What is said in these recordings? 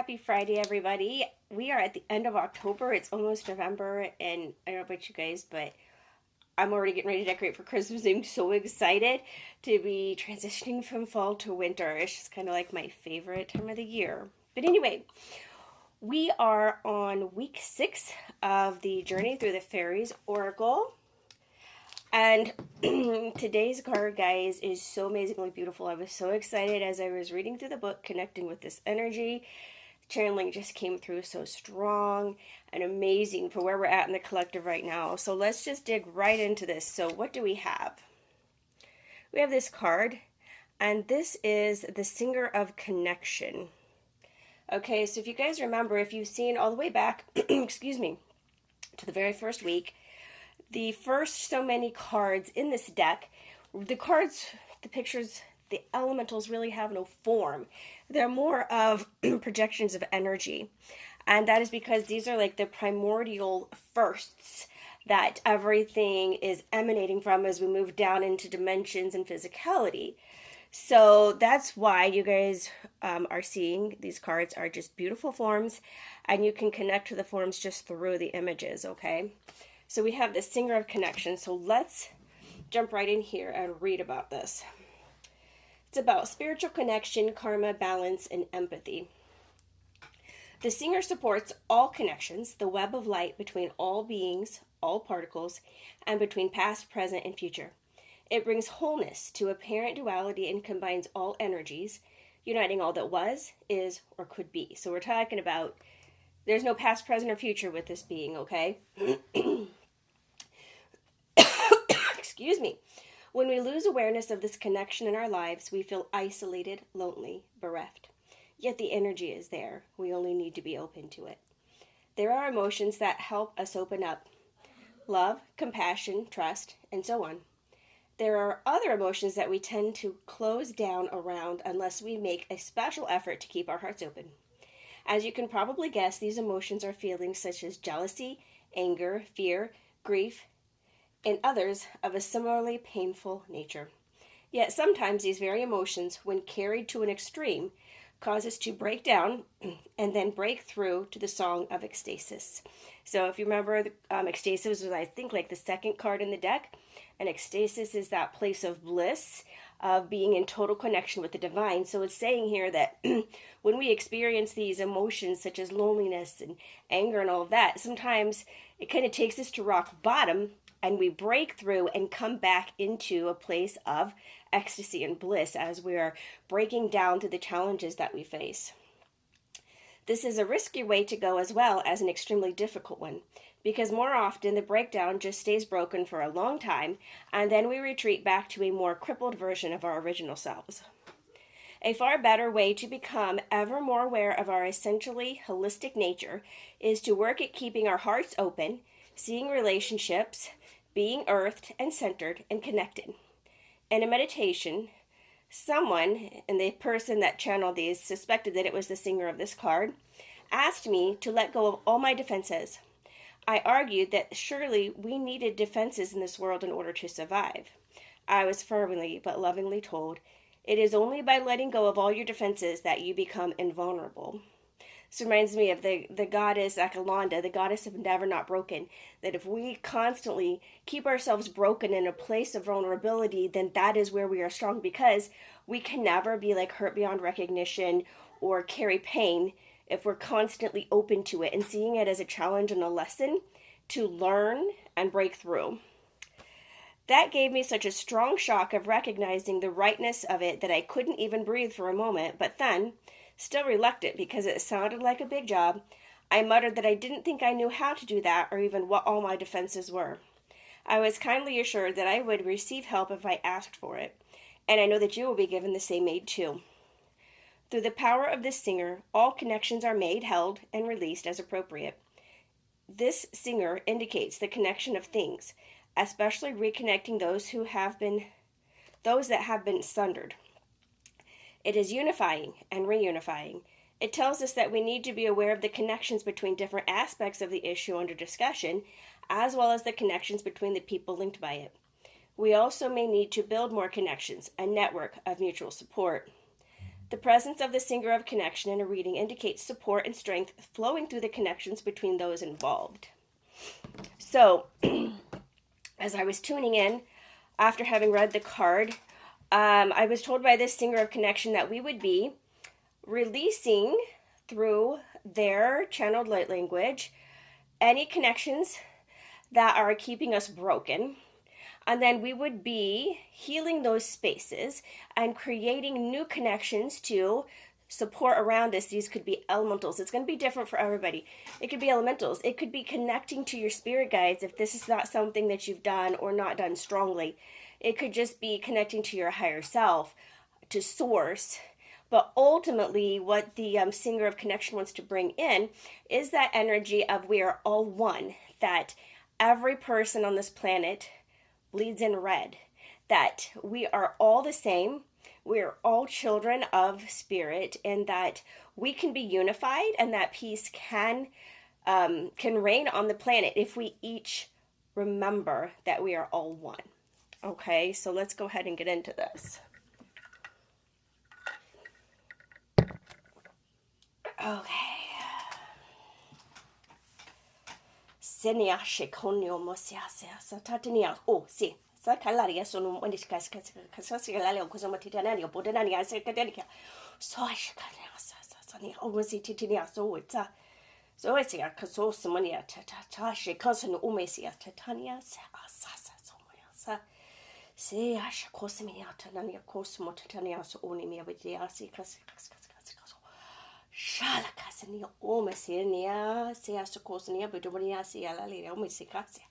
Happy Friday, everybody. We are at the end of October. It's almost November, and I don't know about you guys, but I'm already getting ready to decorate for Christmas. I'm so excited to be transitioning from fall to winter. It's just kind of like my favorite time of the year. But anyway, we are on week 6 of the journey through the Faeries Oracle. And today's card, guys, is so amazingly beautiful. I was so excited as I was reading through the book, connecting with this energy. Channeling just came through so strong and amazing for where we're at in the collective right now. So let's just dig right into this. So what do we have? We have this card, and this is the Singer of Connection. Okay, so if you guys remember, if you've seen all the way back, excuse me, to the very first week, the first so many cards in this deck, the cards, the pictures, the elementals really have no form. They're more of projections of energy. And that is because these are like the primordial firsts that everything is emanating from as we move down into dimensions and physicality. So that's why you guys are seeing these cards are just beautiful forms, and you can connect to the forms just through the images, okay? So we have the Singer of Connection. So let's jump right in here and read about this. It's about spiritual connection, karma, balance, and empathy. The singer supports all connections, the web of light between all beings, all particles, and between past, present, and future. It brings wholeness to apparent duality and combines all energies, uniting all that was, is, or could be. So we're talking about there's no past, present, or future with this being, okay? Excuse me. When we lose awareness of this connection in our lives, we feel isolated, lonely, bereft. Yet the energy is there. We only need to be open to it. There are emotions that help us open up. Love, compassion, trust, and so on. There are other emotions that we tend to close down around unless we make a special effort to keep our hearts open. As you can probably guess, these emotions are feelings such as jealousy, anger, fear, grief, and others of a similarly painful nature. Yet sometimes these very emotions, when carried to an extreme, cause us to break down and then break through to the song of ecstasis. So if you remember, ecstasis was, I think, like the second card in the deck, and ecstasis is that place of bliss, of being in total connection with the divine. So it's saying here that when we experience these emotions such as loneliness and anger and all of that, sometimes it kind of takes us to rock bottom, and we break through and come back into a place of ecstasy and bliss as we are breaking down through the challenges that we face. This is a risky way to go as well as an extremely difficult one, because more often the breakdown just stays broken for a long time, and then we retreat back to a more crippled version of our original selves. A far better way to become ever more aware of our essentially holistic nature is to work at keeping our hearts open, seeing relationships, being earthed and centered and connected. In a meditation, someone, and the person that channeled these suspected that it was the singer of this card, asked me to let go of all my defenses. I argued that surely we needed defenses in this world in order to survive. I was firmly but lovingly told, it is only by letting go of all your defenses that you become invulnerable. This reminds me of the goddess Akalanda, the goddess of never not broken, that if we constantly keep ourselves broken in a place of vulnerability, then that is where we are strong, because we can never be like hurt beyond recognition or carry pain if we're constantly open to it and seeing it as a challenge and a lesson to learn and break through. That gave me such a strong shock of recognizing the rightness of it that I couldn't even breathe for a moment, but then, still reluctant because it sounded like a big job, I muttered that I didn't think I knew how to do that or even what all my defenses were. I was kindly assured that I would receive help if I asked for it, and I know that you will be given the same aid too. Through the power of this singer, all connections are made, held, and released as appropriate. This singer indicates the connection of things, especially reconnecting those that have been sundered. It is unifying and reunifying. It tells us that we need to be aware of the connections between different aspects of the issue under discussion, as well as the connections between the people linked by it. We also may need to build more connections, a network of mutual support. The presence of the singer of connection in a reading indicates support and strength flowing through the connections between those involved. So, as I was tuning in, after having read the card, I was told by this singer of connection that we would be releasing through their channeled light language any connections that are keeping us broken. And then we would be healing those spaces and creating new connections to support around us. These could be elementals. It's going to be different for everybody. It could be elementals. It could be connecting to your spirit guides if this is not something that you've done or not done strongly. It could just be connecting to your higher self, to source. But ultimately, what the singer of connection wants to bring in is that energy of we are all one, that every person on this planet bleeds in red, that we are all the same, we are all children of spirit, and that we can be unified, and that peace can reign on the planet if we each remember that we are all one. Okay, so let's go ahead and get into this. Okay. Senia shekonio mosia sa tatania. Oh, see. Sa kalaria sono when this guys kasasigalale ko sama titana ni bodena ni ase kadelia. So I shikania sa ni always titinia so it's so it's ya kaso somonia ta shikosan umesia tatania sa so sa se asha kosimia tanania kosmo tatania so oni mi abidia si kas Shala kasania omasinia se asokosnia bedonia se ala le omisikasia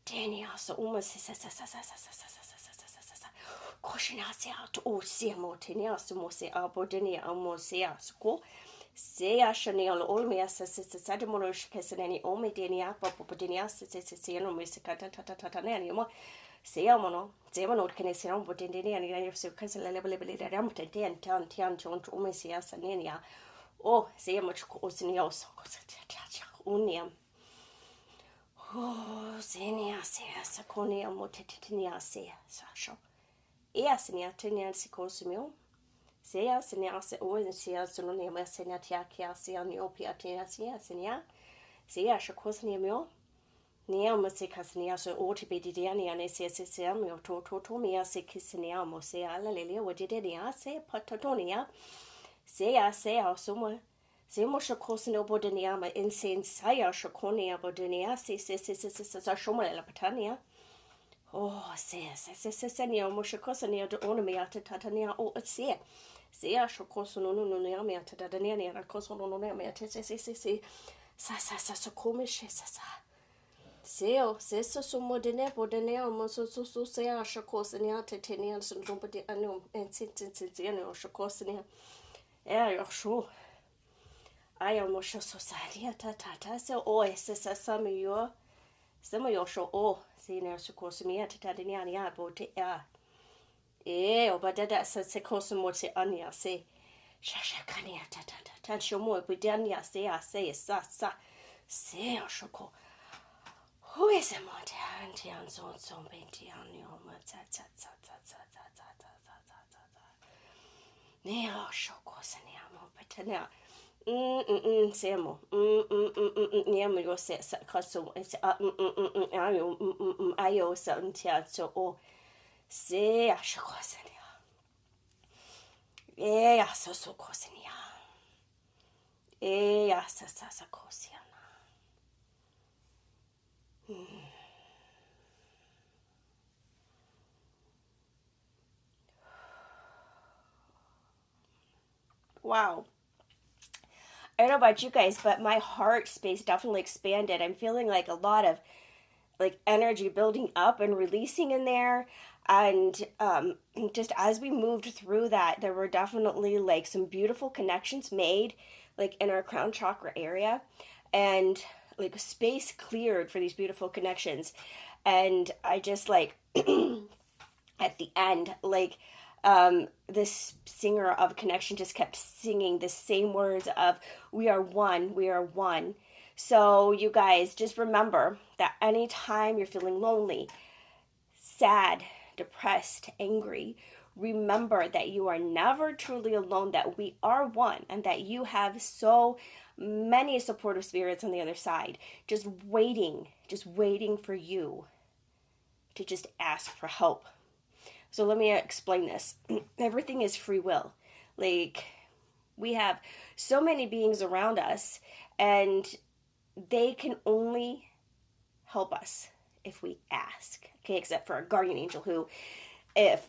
Denia so omasisa koshinasia to o se motenia so mose abodenia amosia sko se ashania olmia se sademonish kesenani omedenia popodenia se no misikata tatanani mo se amono Zemono kenesia bodenia ni so kasela lebele da ramte den tian jon omisia sanenia Oh, se much osinios unium. Oh, zenia se saconia motetinia se sasho. Easenia tenian sicosumio. Sea senia se oisia sononia senatia se aniopia tenasia senia. Sea shacosniamio. Nia musicasnia so ortibidiania ne se seamio totomia se kissenia mosea la lelia wadidia se patatonia. Sea suma Semo shakosino bodeniama insane saya shakonia bodenia se shomala la patania. Oh se senia moshakosania de onomiata tatania o se. Sea shakosono no niamia tatania na kosono no niamia se sa komishe sa. Seo sesa sumo dene bodenia mo so sea shakosania tatania so dombodi anu and since shakosania. Yeah, you're sure. I almost so society tata so some of your show see now so course me at tadania about but that's a course more say anya say shashakania tata show more but dania say sa say shoko who is a mountain and so binti on your Neo shoko saniamo patania Semo. Niamo se kaso ayo santia so o se ashokosania. So kosania. Sa kosiana. Wow. I don't know about you guys, but my heart space definitely expanded. I'm feeling like a lot of like energy building up and releasing in there. And just as we moved through that, there were definitely like some beautiful connections made like in our crown chakra area, and like space cleared for these beautiful connections. And I just like at the end, like this singer of connection just kept singing the same words of we are one, we are one. So you guys just remember that anytime you're feeling lonely, sad, depressed, angry, Remember that you are never truly alone, that we are one, and that you have so many supportive spirits on the other side, just waiting for you to just ask for help. So let me explain this. Everything is free will. Like, we have so many beings around us, and they can only help us if we ask. Okay, except for our guardian angel, who, if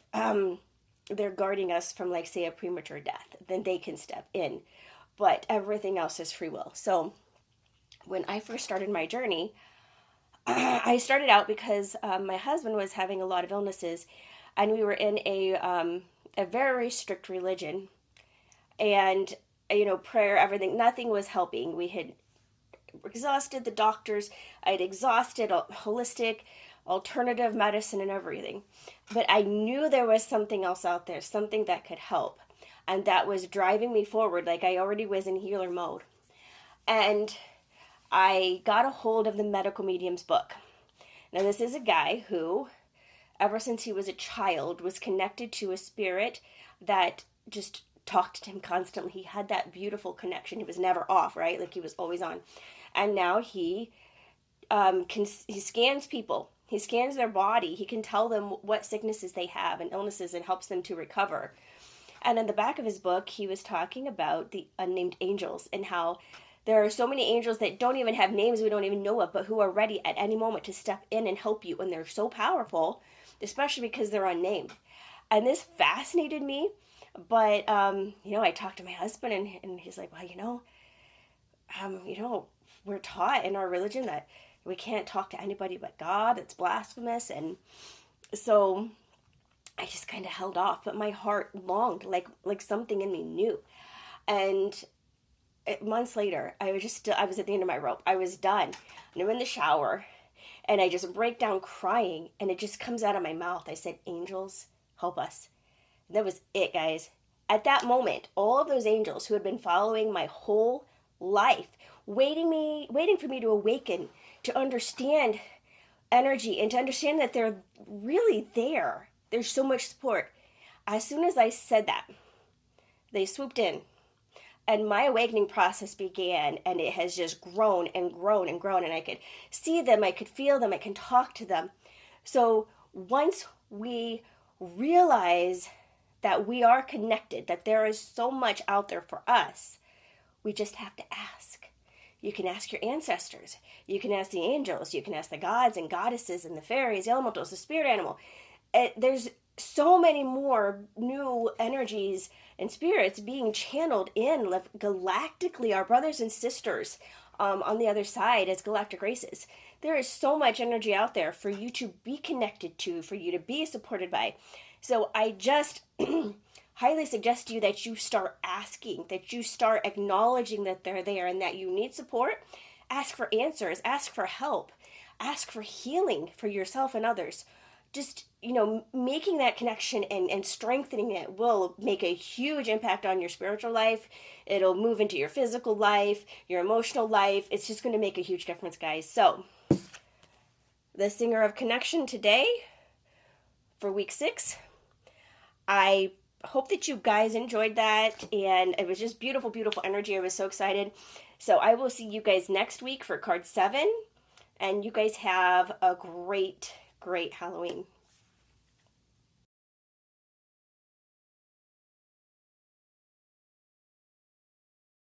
they're guarding us from, like, say, a premature death, then they can step in. But everything else is free will. So when I first started my journey, I started out because my husband was having a lot of illnesses, and we were in a very strict religion, and prayer, everything, nothing was helping. We had exhausted the doctors. I had exhausted holistic, alternative medicine and everything. But I knew there was something else out there, something that could help. And that was driving me forward. Like, I already was in healer mode. And I got a hold of the Medical Mediums book. Now, this is a guy who, ever since he was a child, was connected to a spirit that just talked to him constantly. He had that beautiful connection. He was never off, right? Like, he was always on. And now he scans people. He scans their body. He can tell them what sicknesses they have and illnesses, and helps them to recover. And in the back of his book, he was talking about the unnamed angels, and how there are so many angels that don't even have names we don't even know of, but who are ready at any moment to step in and help you. And they're so powerful, especially because they're unnamed. And this fascinated me. But, I talked to my husband, and he's like, well, we're taught in our religion that we can't talk to anybody but God. It's blasphemous. And so I just kind of held off, but my heart longed, like something in me knew. And months later, I was at the end of my rope. I was done. And I'm in the shower, and I just break down crying, and it just comes out of my mouth. I said, angels, help us. And that was it, guys. At that moment, all of those angels who had been following my whole life, waiting for me to awaken, to understand energy, and to understand that they're really there. There's so much support. As soon as I said that, they swooped in, and my awakening process began, and it has just grown and grown and grown, and I could see them, I could feel them, I can talk to them. So once we realize that we are connected, that there is so much out there for us, we just have to ask. You can ask your ancestors. You can ask the angels. You can ask the gods and goddesses and the fairies, the elementals, the spirit animal. There's so many more new energies and spirits being channeled in galactically, our brothers and sisters on the other side as galactic races. There is so much energy out there for you to be connected to, for you to be supported by. So I just highly suggest to you that you start asking, that you start acknowledging that they're there and that you need support. Ask for answers, ask for help, ask for healing for yourself and others. Just, making that connection and strengthening it will make a huge impact on your spiritual life. It'll move into your physical life, your emotional life. It's just going to make a huge difference, guys. So, the Singer of Connection today for week 6. I hope that you guys enjoyed that, and it was just beautiful, beautiful energy. I was so excited. So I will see you guys next week for card 7, and you guys have a great, great Halloween.